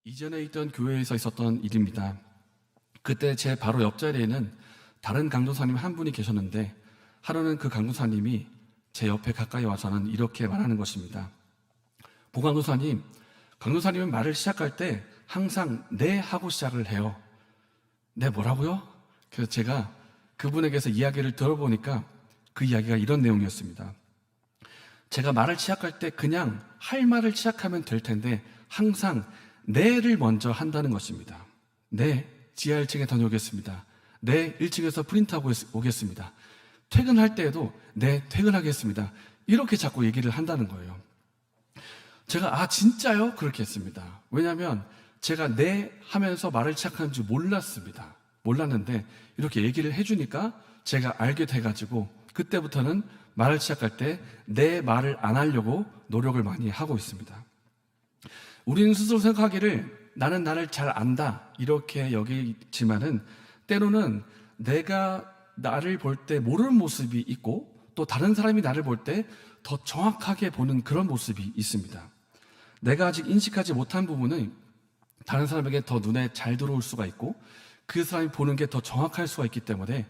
이전에 있던 교회에서 있었던 일입니다. 그때 제 바로 옆자리에는 다른 강도사님 한 분이 계셨는데 하루는 그 강도사님이 제 옆에 가까이 와서는 이렇게 말하는 것입니다. 보강도사님, 강도사님은 말을 시작할 때 항상 네 하고 시작을 해요. 네 뭐라고요? 그래서 제가 그분에게서 이야기를 들어보니까 그 이야기가 이런 내용이었습니다. 제가 말을 시작할 때 그냥 할 말을 시작하면 될 텐데 항상 네를 먼저 한다는 것입니다. 네, 지하 1층에 다녀오겠습니다. 네, 1층에서 프린트하고 오겠습니다. 퇴근할 때에도 네, 퇴근하겠습니다. 이렇게 자꾸 얘기를 한다는 거예요. 제가 진짜요? 그렇게 했습니다. 왜냐하면 제가 네 하면서 말을 시작하는 줄 몰랐습니다. 몰랐는데 이렇게 얘기를 해주니까 제가 알게 돼가지고 그때부터는 말을 시작할 때 내 말을 안 하려고 노력을 많이 하고 있습니다. 우리는 스스로 생각하기를 나는 나를 잘 안다 이렇게 여기지만은 때로는 내가 나를 볼 때 모르는 모습이 있고 또 다른 사람이 나를 볼 때 더 정확하게 보는 그런 모습이 있습니다. 내가 아직 인식하지 못한 부분은 다른 사람에게 더 눈에 잘 들어올 수가 있고 그 사람이 보는 게 더 정확할 수가 있기 때문에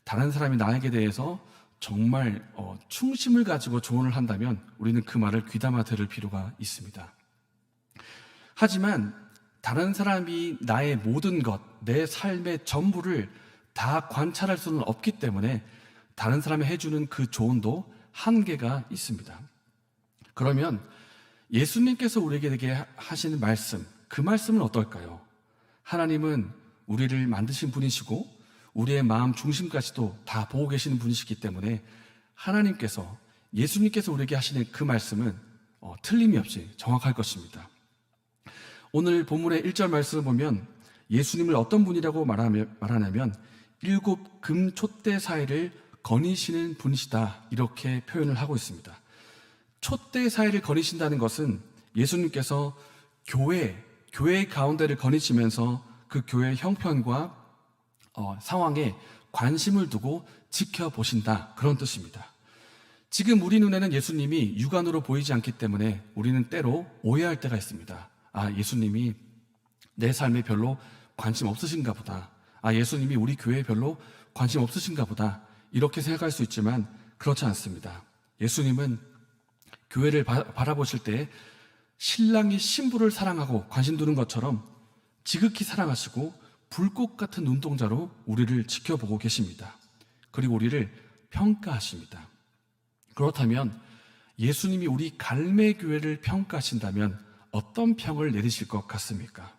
다른 사람이 나에게 대해서 정말 충심을 가지고 조언을 한다면 우리는 그 말을 귀담아 들을 필요가 있습니다. 하지만 다른 사람이 나의 모든 것, 내 삶의 전부를 다 관찰할 수는 없기 때문에 다른 사람이 해주는 그 조언도 한계가 있습니다. 그러면 예수님께서 우리에게 하시는 말씀, 그 말씀은 어떨까요? 하나님은 우리를 만드신 분이시고 우리의 마음 중심까지도 다 보고 계시는 분이시기 때문에 하나님께서, 예수님께서 우리에게 하시는 그 말씀은 틀림이 없이 정확할 것입니다. 오늘 본문의 1절 말씀을 보면 예수님을 어떤 분이라고 말하냐면 7 금 촛대 사이를 거니시는 분이시다 이렇게 표현을 하고 있습니다. 촛대 사이를 거니신다는 것은 예수님께서 교회 가운데를 거니시면서 그 교회의 형편과 상황에 관심을 두고 지켜보신다 그런 뜻입니다. 지금 우리 눈에는 예수님이 육안으로 보이지 않기 때문에 우리는 때로 오해할 때가 있습니다. 예수님이 내 삶에 별로 관심 없으신가 보다. 예수님이 우리 교회에 별로 관심 없으신가 보다. 이렇게 생각할 수 있지만 그렇지 않습니다. 예수님은 교회를 바라보실 때 신랑이 신부를 사랑하고 관심 두는 것처럼 지극히 사랑하시고 불꽃 같은 눈동자로 우리를 지켜보고 계십니다. 그리고 우리를 평가하십니다. 그렇다면 예수님이 우리 갈매교회를 평가하신다면 어떤 평을 내리실 것 같습니까?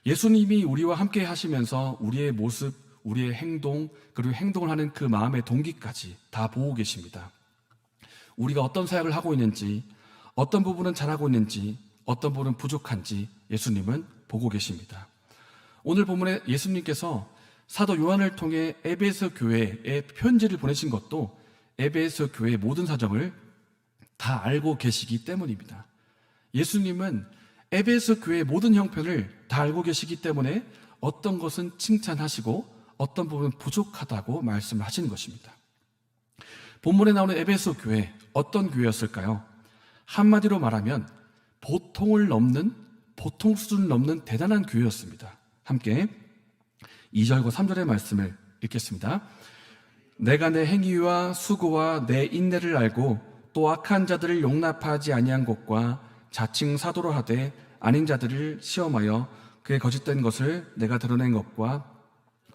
예수님이 우리와 함께 하시면서 우리의 모습, 우리의 행동, 그리고 행동을 하는 그 마음의 동기까지 다 보고 계십니다. 우리가 어떤 사역을 하고 있는지, 어떤 부분은 잘하고 있는지, 어떤 부분은 부족한지 예수님은 보고 계십니다. 오늘 본문에 예수님께서 사도 요한을 통해 에베소 교회에 편지를 보내신 것도 에베소 교회의 모든 사정을 다 알고 계시기 때문입니다. 예수님은 에베소 교회의 모든 형편을 다 알고 계시기 때문에 어떤 것은 칭찬하시고 어떤 부분은 부족하다고 말씀하시는 것입니다. 본문에 나오는 에베소 교회, 어떤 교회였을까요? 한마디로 말하면 보통 수준을 넘는 대단한 교회였습니다. 함께 2절과 3절의 말씀을 읽겠습니다. 내가 내 행위와 수고와 내 인내를 알고 또 악한 자들을 용납하지 아니한 것과 자칭 사도로 하되 아닌 자들을 시험하여 그의 거짓된 것을 내가 드러낸 것과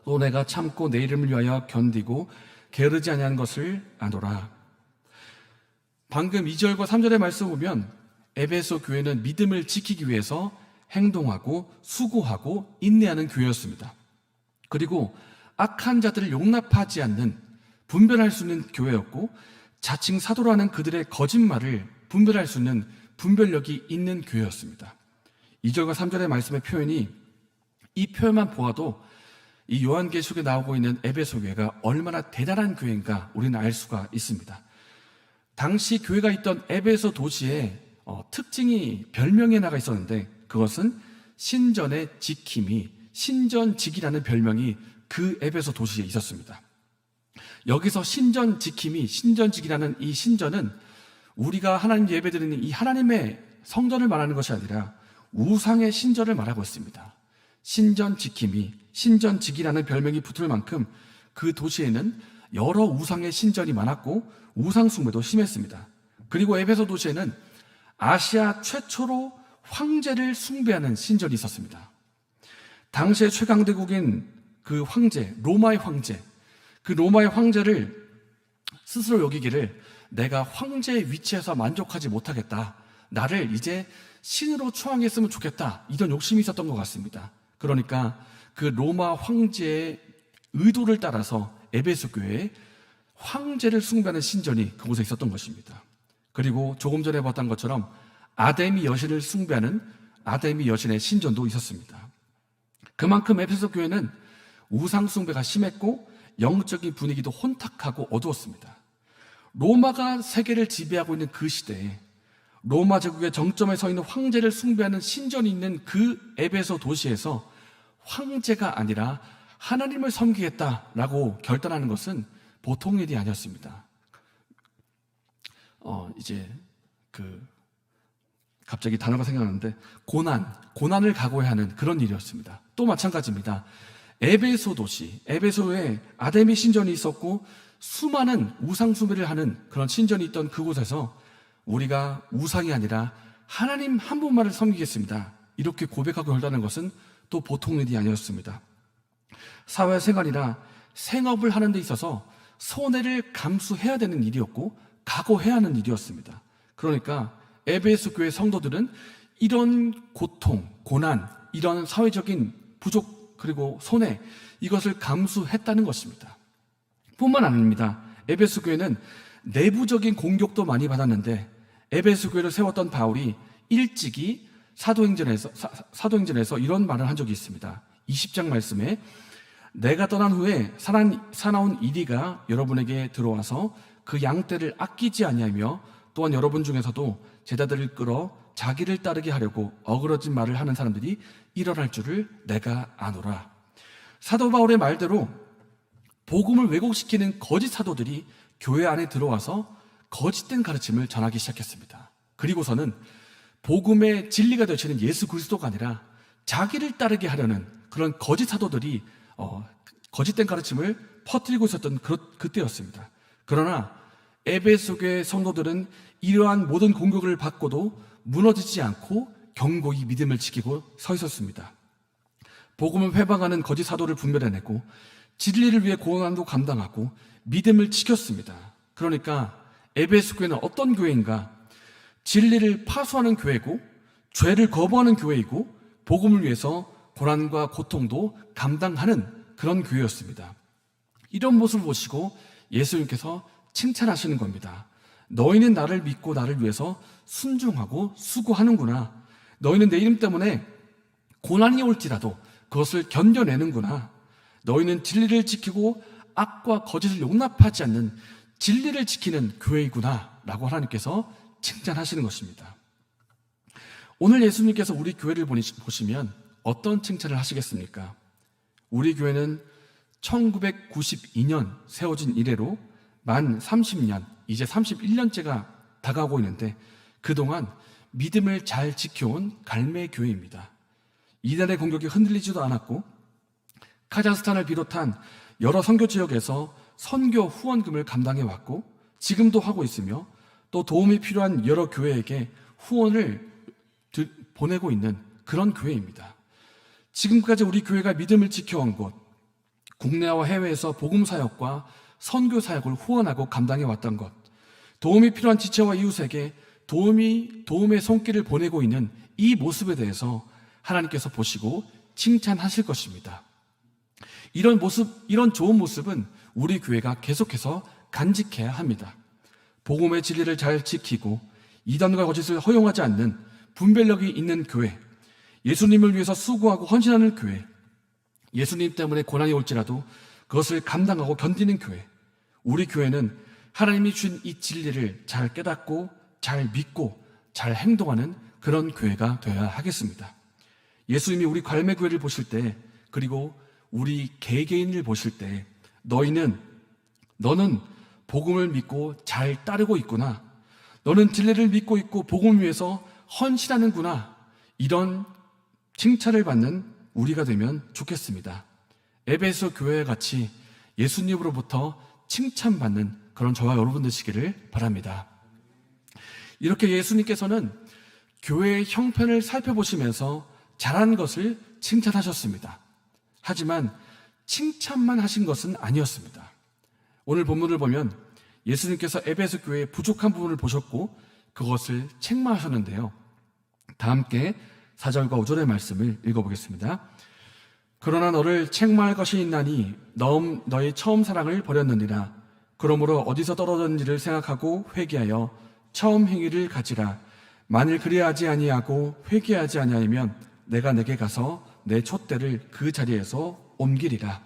또 내가 참고 내 이름을 위하여 견디고 게으르지 아니한 것을 아노라. 방금 2절과 3절의 말씀을 보면 에베소 교회는 믿음을 지키기 위해서 행동하고 수고하고 인내하는 교회였습니다. 그리고 악한 자들을 용납하지 않는, 분별할 수 있는 교회였고 자칭 사도라는 그들의 거짓말을 분별할 수 있는 분별력이 있는 교회였습니다. 2절과 3절의 말씀의 표현이, 이 표현만 보아도 이 요한계시록에 나오고 있는 에베소 교회가 얼마나 대단한 교회인가 우리는 알 수가 있습니다. 당시 교회가 있던 에베소 도시에 특징이, 별명이 하나가 있었는데 그것은 신전의 지킴이, 신전직이라는 별명이 그 에베소 도시에 있었습니다. 여기서 신전 지킴이, 신전직이라는 이 신전은 우리가 하나님 예배드리는 이 하나님의 성전을 말하는 것이 아니라 우상의 신전을 말하고 있습니다. 신전지킴이, 신전직이라는 별명이 붙을 만큼 그 도시에는 여러 우상의 신전이 많았고 우상숭배도 심했습니다. 그리고 에베소 도시에는 아시아 최초로 황제를 숭배하는 신전이 있었습니다. 당시의 최강대국인 그 황제, 로마의 황제, 그 로마의 황제를 스스로 여기기를 내가 황제의 위치에서 만족하지 못하겠다. 나를 이제 신으로 추앙했으면 좋겠다. 이런 욕심이 있었던 것 같습니다. 그러니까 그 로마 황제의 의도를 따라서 에베소 교회에 황제를 숭배하는 신전이 그곳에 있었던 것입니다. 그리고 조금 전에 봤던 것처럼 아데미 여신을 숭배하는 아데미 여신의 신전도 있었습니다. 그만큼 에베소 교회는 우상 숭배가 심했고 영적인 분위기도 혼탁하고 어두웠습니다. 로마가 세계를 지배하고 있는 그 시대에 로마 제국의 정점에 서 있는 황제를 숭배하는 신전이 있는 그 에베소 도시에서 황제가 아니라 하나님을 섬기겠다라고 결단하는 것은 보통 일이 아니었습니다. 갑자기 단어가 생각나는데 고난을 각오해야 하는 그런 일이었습니다. 또 마찬가지입니다. 에베소 도시, 에베소에 아데미 신전이 있었고 수많은 우상 숭배를 하는 그런 신전이 있던 그곳에서 우리가 우상이 아니라 하나님 한 분만을 섬기겠습니다. 이렇게 고백하고 결단하는 것은 또 보통 일이 아니었습니다. 사회생활이나 생업을 하는 데 있어서 손해를 감수해야 되는 일이었고 각오해야 하는 일이었습니다. 그러니까 에베소 교회 성도들은 이런 고통, 고난, 이런 사회적인 부족 그리고 손해 이것을 감수했다는 것입니다. 뿐만 아닙니다. 에베소 교회는 내부적인 공격도 많이 받았는데 에베소 교회를 세웠던 바울이 일찍이 사도행전에서 이런 말을 한 적이 있습니다. 20장 말씀에 내가 떠난 후에 사나운 이리가 여러분에게 들어와서 그 양떼를 아끼지 아니하며 또한 여러분 중에서도 제자들을 끌어 자기를 따르게 하려고 어그러진 말을 하는 사람들이 일어날 줄을 내가 아노라. 사도 바울의 말대로 복음을 왜곡시키는 거짓 사도들이 교회 안에 들어와서 거짓된 가르침을 전하기 시작했습니다. 그리고서는 복음의 진리가 되시는 예수 그리스도가 아니라 자기를 따르게 하려는 그런 거짓 사도들이 거짓된 가르침을 퍼뜨리고 있었던 그때였습니다. 그러나 에베소 교회 성도들은 이러한 모든 공격을 받고도 무너지지 않고 견고히 믿음을 지키고 서 있었습니다. 복음을 회방하는 거짓 사도를 분별해내고 진리를 위해 고난도 감당하고 믿음을 지켰습니다. 그러니까 에베소 교회는 어떤 교회인가? 진리를 파수하는 교회고 죄를 거부하는 교회이고 복음을 위해서 고난과 고통도 감당하는 그런 교회였습니다. 이런 모습을 보시고 예수님께서 칭찬하시는 겁니다. 너희는 나를 믿고 나를 위해서 순종하고 수고하는구나. 너희는 내 이름 때문에 고난이 올지라도 그것을 견뎌내는구나. 너희는 진리를 지키고 악과 거짓을 용납하지 않는 진리를 지키는 교회이구나 라고 하나님께서 칭찬하시는 것입니다. 오늘 예수님께서 우리 교회를 보시면 어떤 칭찬을 하시겠습니까? 우리 교회는 1992년 세워진 이래로 만 30년, 이제 31년째가 다가오고 있는데 그동안 믿음을 잘 지켜온 갈매 교회입니다. 이단의 공격이 흔들리지도 않았고 카자흐스탄을 비롯한 여러 선교 지역에서 선교 후원금을 감당해왔고 지금도 하고 있으며 또 도움이 필요한 여러 교회에게 후원을 보내고 있는 그런 교회입니다. 지금까지 우리 교회가 믿음을 지켜온 곳, 국내와 해외에서 복음 사역과 선교 사역을 후원하고 감당해왔던 것, 도움이 필요한 지체와 이웃에게 도움의 손길을 보내고 있는 이 모습에 대해서 하나님께서 보시고 칭찬하실 것입니다. 이런 좋은 모습은 우리 교회가 계속해서 간직해야 합니다. 복음의 진리를 잘 지키고 이단과 거짓을 허용하지 않는 분별력이 있는 교회, 예수님을 위해서 수고하고 헌신하는 교회, 예수님 때문에 고난이 올지라도 그것을 감당하고 견디는 교회, 우리 교회는 하나님이 주신 이 진리를 잘 깨닫고 잘 믿고 잘 행동하는 그런 교회가 되어야 하겠습니다. 예수님이 우리 갈매교회를 보실 때 그리고 우리 개개인을 보실 때 너는 복음을 믿고 잘 따르고 있구나. 너는 진리를 믿고 있고 복음을 위해서 헌신하는구나. 이런 칭찬을 받는 우리가 되면 좋겠습니다. 에베소 교회와 같이 예수님으로부터 칭찬받는 그런 저와 여러분 되시기를 바랍니다. 이렇게 예수님께서는 교회의 형편을 살펴보시면서 잘한 것을 칭찬하셨습니다. 하지만 칭찬만 하신 것은 아니었습니다. 오늘 본문을 보면 예수님께서 에베소 교회의 부족한 부분을 보셨고 그것을 책망하셨는데요. 다 함께 4절과 5절의 말씀을 읽어보겠습니다. 그러나 너를 책망할 것이 있나니 너의 처음 사랑을 버렸느니라. 그러므로 어디서 떨어졌는지를 생각하고 회개하여 처음 행위를 가지라. 만일 그리하지 아니하고 회개하지 아니하면 내가 내게 가서 내 촛대를 그 자리에서 옮기리라.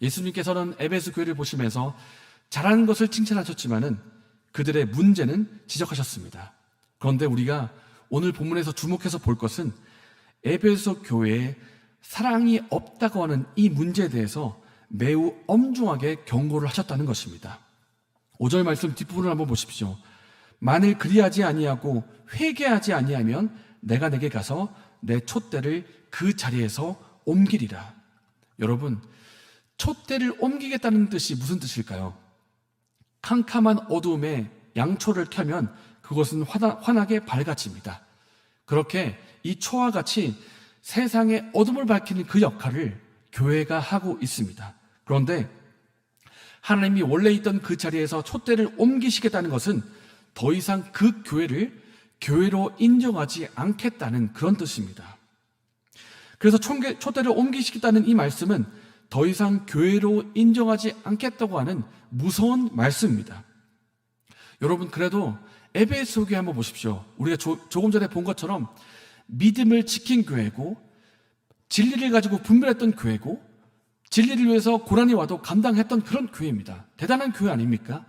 예수님께서는 에베소 교회를 보시면서 잘하는 것을 칭찬하셨지만은 그들의 문제는 지적하셨습니다. 그런데 우리가 오늘 본문에서 주목해서 볼 것은 에베소 교회에 사랑이 없다고 하는 이 문제에 대해서 매우 엄중하게 경고를 하셨다는 것입니다. 5절 말씀 뒷부분을 한번 보십시오. 만일 그리하지 아니하고 회개하지 아니하면 내가 내게 가서 내 촛대를 그 자리에서 옮기리라. 여러분, 촛대를 옮기겠다는 뜻이 무슨 뜻일까요? 캄캄한 어두움에 양초를 켜면 그것은 환하게 밝아집니다. 그렇게 이 초와 같이 세상의 어둠을 밝히는 그 역할을 교회가 하고 있습니다. 그런데 하나님이 원래 있던 그 자리에서 촛대를 옮기시겠다는 것은 더 이상 그 교회를 교회로 인정하지 않겠다는 그런 뜻입니다. 그래서 촛대를 옮기시겠다는 이 말씀은 더 이상 교회로 인정하지 않겠다고 하는 무서운 말씀입니다. 여러분, 그래도 에베소 교회 한번 보십시오. 우리가 조금 전에 본 것처럼 믿음을 지킨 교회고 진리를 가지고 분별했던 교회고 진리를 위해서 고난이 와도 감당했던 그런 교회입니다. 대단한 교회 아닙니까?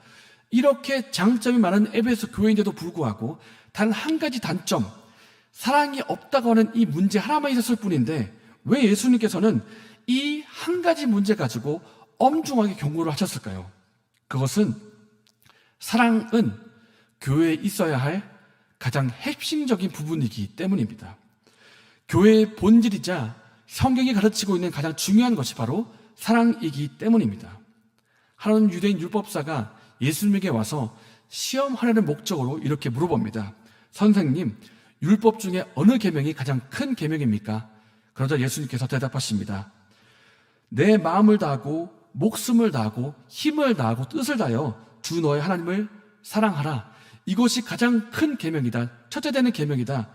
이렇게 장점이 많은 에베소 교회인데도 불구하고 단 한 가지 단점, 사랑이 없다고 하는 이 문제 하나만 있었을 뿐인데 왜 예수님께서는 이 한 가지 문제 가지고 엄중하게 경고를 하셨을까요? 그것은 사랑은 교회에 있어야 할 가장 핵심적인 부분이기 때문입니다. 교회의 본질이자 성경이 가르치고 있는 가장 중요한 것이 바로 사랑이기 때문입니다. 하나는 유대인 율법사가 예수님에게 와서 시험하려는 목적으로 이렇게 물어봅니다. 선생님, 율법 중에 어느 계명이 가장 큰 계명입니까? 그러자 예수님께서 대답하십니다. 내 마음을 다하고 목숨을 다하고 힘을 다하고 뜻을 다하여 주 너의 하나님을 사랑하라. 이것이 가장 큰 계명이다. 첫째 되는 계명이다.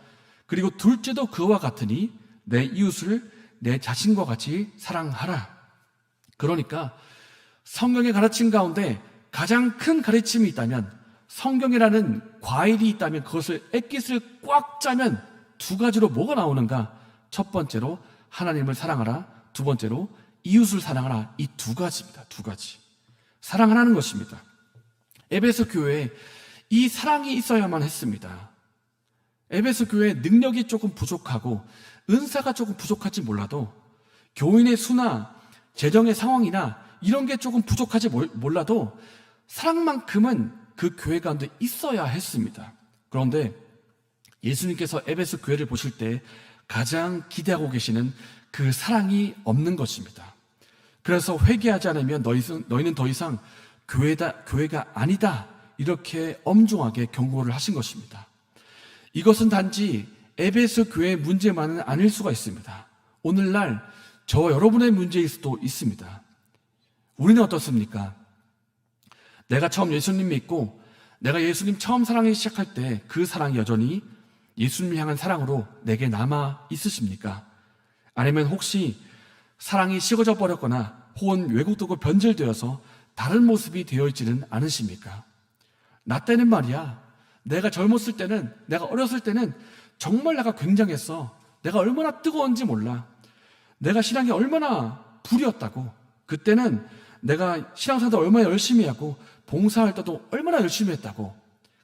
그리고 둘째도 그와 같으니 내 이웃을 내 자신과 같이 사랑하라. 그러니까 성경의 가르침 가운데 가장 큰 가르침이 있다면, 성경이라는 과일이 있다면 그것을 액깃을 꽉 짜면 두 가지로 뭐가 나오는가? 첫 번째로 하나님을 사랑하라. 두 번째로 이웃을 사랑하라. 이 두 가지입니다. 두 가지. 사랑하라는 것입니다. 에베소 교회에 이 사랑이 있어야만 했습니다. 에베소 교회의 능력이 조금 부족하고 은사가 조금 부족할지 몰라도 교인의 수나 재정의 상황이나 이런 게 조금 부족할지 몰라도 사랑만큼은 그 교회 가운데 있어야 했습니다. 그런데 예수님께서 에베소 교회를 보실 때 가장 기대하고 계시는 그 사랑이 없는 것입니다. 그래서 회개하지 않으면 너희는 더 이상 교회가 아니다. 이렇게 엄중하게 경고를 하신 것입니다. 이것은 단지 에베소 교회의 문제만은 아닐 수가 있습니다. 오늘날 저와 여러분의 문제일 수도 있습니다. 우리는 어떻습니까? 내가 처음 예수님 믿고 내가 예수님 처음 사랑하기 시작할 때 그 사랑이 여전히 예수님 향한 사랑으로 내게 남아 있으십니까? 아니면 혹시 사랑이 식어져 버렸거나 혹은 왜곡되고 변질되어서 다른 모습이 되어 있지는 않으십니까? 나 때는 말이야, 내가 젊었을 때는, 내가 어렸을 때는 정말 내가 굉장했어. 내가 얼마나 뜨거운지 몰라. 내가 신앙이 얼마나 불이었다고. 그때는 내가 신앙생활도 얼마나 열심히 하고 봉사활동도 얼마나 열심히 했다고.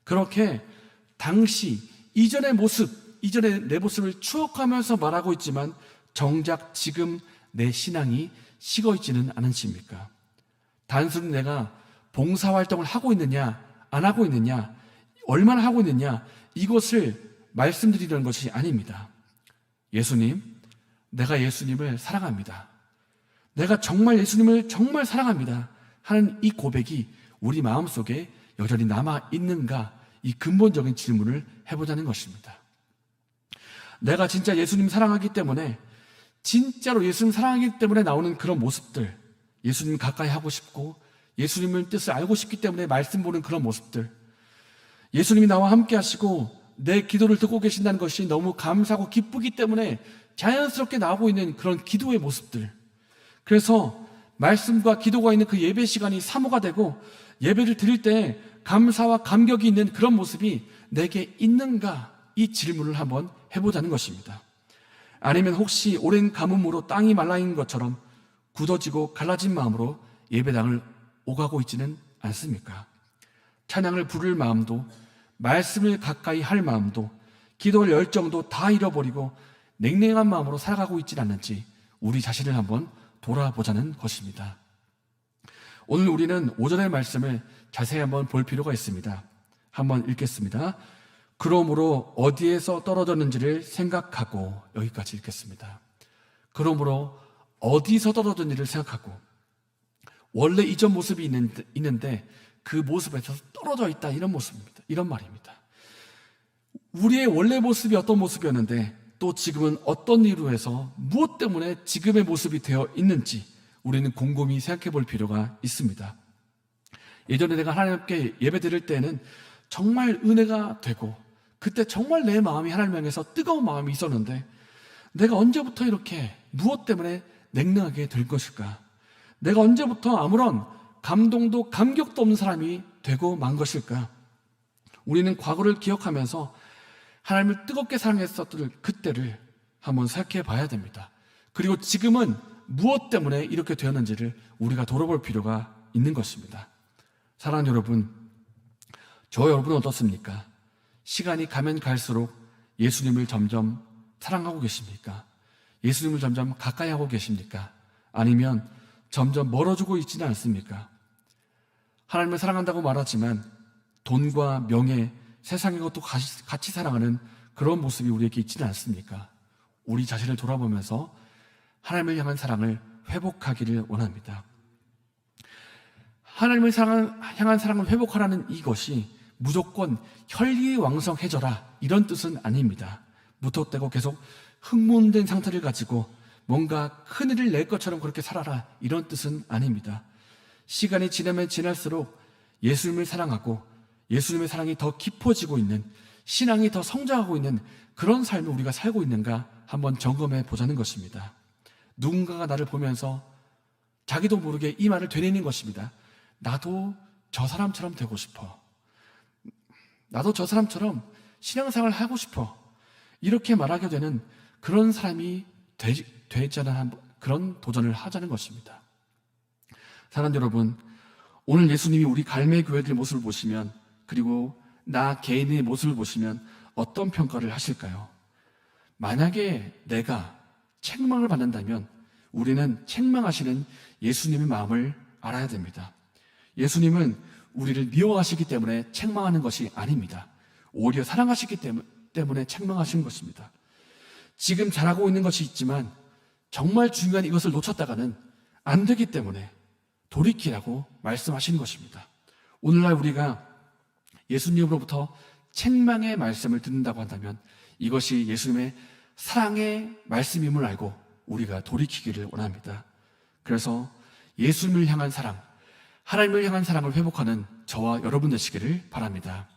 그렇게 당시 이전의 모습, 이전의 내 모습을 추억하면서 말하고 있지만 정작 지금 내 신앙이 식어있지는 않으십니까? 단순히 내가 봉사활동을 하고 있느냐 안 하고 있느냐, 얼마나 하고 있느냐, 이것을 말씀드리려는 것이 아닙니다. 예수님, 내가 예수님을 사랑합니다. 내가 정말 예수님을 정말 사랑합니다 하는 이 고백이 우리 마음속에 여전히 남아있는가, 이 근본적인 질문을 해보자는 것입니다. 내가 진짜 예수님 사랑하기 때문에, 진짜로 예수님 사랑하기 때문에 나오는 그런 모습들, 예수님 가까이 하고 싶고 예수님의 뜻을 알고 싶기 때문에 말씀 보는 그런 모습들, 예수님이 나와 함께 하시고 내 기도를 듣고 계신다는 것이 너무 감사하고 기쁘기 때문에 자연스럽게 나오고 있는 그런 기도의 모습들, 그래서 말씀과 기도가 있는 그 예배 시간이 사모가 되고 예배를 드릴 때 감사와 감격이 있는 그런 모습이 내게 있는가, 이 질문을 한번 해보자는 것입니다. 아니면 혹시 오랜 가뭄으로 땅이 말라있는 것처럼 굳어지고 갈라진 마음으로 예배당을 오가고 있지는 않습니까? 찬양을 부를 마음도, 말씀을 가까이 할 마음도, 기도할 열정도 다 잃어버리고 냉랭한 마음으로 살아가고 있지는 않는지 우리 자신을 한번 돌아보자는 것입니다. 오늘 우리는 5절의 말씀을 자세히 한번 볼 필요가 있습니다. 한번 읽겠습니다. 그러므로 어디에서 떨어졌는지를 생각하고, 여기까지 읽겠습니다. 그러므로 어디서 떨어졌는지를 생각하고, 원래 이전 모습이 있는데 그 모습에서 떨어져 있다, 이런 모습입니다. 이런 말입니다. 우리의 원래 모습이 어떤 모습이었는데 또 지금은 어떤 이유로 해서 무엇 때문에 지금의 모습이 되어 있는지 우리는 곰곰이 생각해 볼 필요가 있습니다. 예전에 내가 하나님께 예배 드릴 때는 정말 은혜가 되고 그때 정말 내 마음이 하나님 향해서 뜨거운 마음이 있었는데, 내가 언제부터 이렇게 무엇 때문에 냉랭하게 될 것일까? 내가 언제부터 아무런 감동도 감격도 없는 사람이 되고 만 것일까? 우리는 과거를 기억하면서 하나님을 뜨겁게 사랑했었던 그때를 한번 생각해 봐야 됩니다. 그리고 지금은 무엇 때문에 이렇게 되었는지를 우리가 돌아볼 필요가 있는 것입니다. 사랑하는 여러분, 저 여러분은 어떻습니까? 시간이 가면 갈수록 예수님을 점점 사랑하고 계십니까? 예수님을 점점 가까이 하고 계십니까? 아니면 점점 멀어지고 있지는 않습니까? 하나님을 사랑한다고 말하지만 돈과 명예, 세상의 것도 같이 사랑하는 그런 모습이 우리에게 있지는 않습니까? 우리 자신을 돌아보면서 하나님을 향한 사랑을 회복하기를 원합니다. 하나님을 향한 사랑을 회복하라는 이것이 무조건 혈기왕성해져라, 이런 뜻은 아닙니다. 무턱대고 계속 흥분된 상태를 가지고 뭔가 큰일을 낼 것처럼 그렇게 살아라, 이런 뜻은 아닙니다. 시간이 지나면 지날수록 예수님을 사랑하고 예수님의 사랑이 더 깊어지고 있는, 신앙이 더 성장하고 있는 그런 삶을 우리가 살고 있는가 한번 점검해 보자는 것입니다. 누군가가 나를 보면서 자기도 모르게 이 말을 되뇌는 것입니다. 나도 저 사람처럼 되고 싶어. 나도 저 사람처럼 신앙생활을 하고 싶어. 이렇게 말하게 되는 그런 사람이 되자는 그런 도전을 하자는 것입니다. 사랑하는 여러분, 오늘 예수님이 우리 갈매교회들의 모습을 보시면, 그리고 나 개인의 모습을 보시면 어떤 평가를 하실까요? 만약에 내가 책망을 받는다면 우리는 책망하시는 예수님의 마음을 알아야 됩니다. 예수님은 우리를 미워하시기 때문에 책망하는 것이 아닙니다. 오히려 사랑하시기 때문에 책망하시는 것입니다. 지금 잘하고 있는 것이 있지만 정말 중요한 이것을 놓쳤다가는 안 되기 때문에 돌이키라고 말씀하시는 것입니다. 오늘날 우리가 예수님으로부터 책망의 말씀을 듣는다고 한다면 이것이 예수님의 사랑의 말씀임을 알고 우리가 돌이키기를 원합니다. 그래서 예수님을 향한 사랑, 하나님을 향한 사랑을 회복하는 저와 여러분 되시기를 바랍니다.